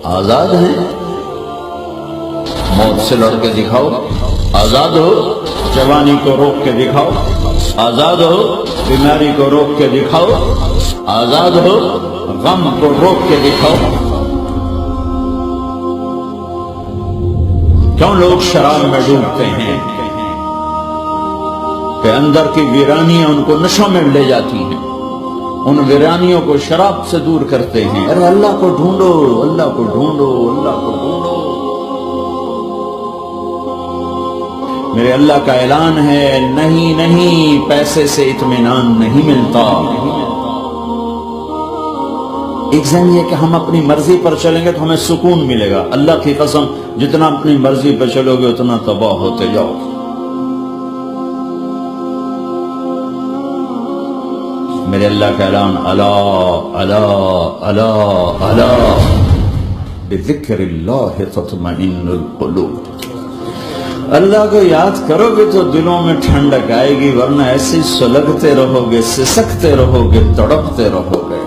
آزاد ہیں؟ موت سے لڑ کے دکھاؤ، آزاد ہو، جوانی کو روک کے دکھاؤ، آزاد ہو، بیماری کو روک کے دکھاؤ، آزاد ہو، غم کو روک کے دکھاؤ۔ کیوں لوگ شراب میں ڈوبتے ہیں؟ کہ اندر کی ویرانیاں ان کو نشوں میں لے جاتی ہیں، ان ویرانیوں کو شراب سے دور کرتے ہیں۔ ارے اللہ کو ڈھونڈو، اللہ کو ڈھونڈو، اللہ کو ڈھونڈو۔ میرے اللہ کا اعلان ہے، نہیں نہیں، پیسے سے اطمینان نہیں ملتا۔ ایک ذہن یہ کہ ہم اپنی مرضی پر چلیں گے تو ہمیں سکون ملے گا۔ اللہ کی قسم، جتنا اپنی مرضی پر چلو گے اتنا تباہ ہوتے جاؤ۔ میرے اللہ کا اعلان، الا الا الا الا بذکر اللہ تطمئن القلوب۔ اللہ کو یاد کرو گے تو دلوں میں ٹھنڈک آئے گی، ورنہ ایسے سلگتے رہو گے، سسکتے رہو گے، تڑپتے رہو گے۔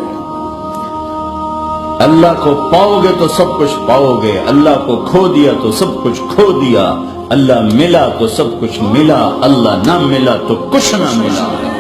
اللہ کو پاؤ گے تو سب کچھ پاؤ گے، اللہ کو کھو دیا تو سب کچھ کھو دیا، اللہ ملا تو سب کچھ ملا، اللہ نہ ملا تو کچھ نہ ملا۔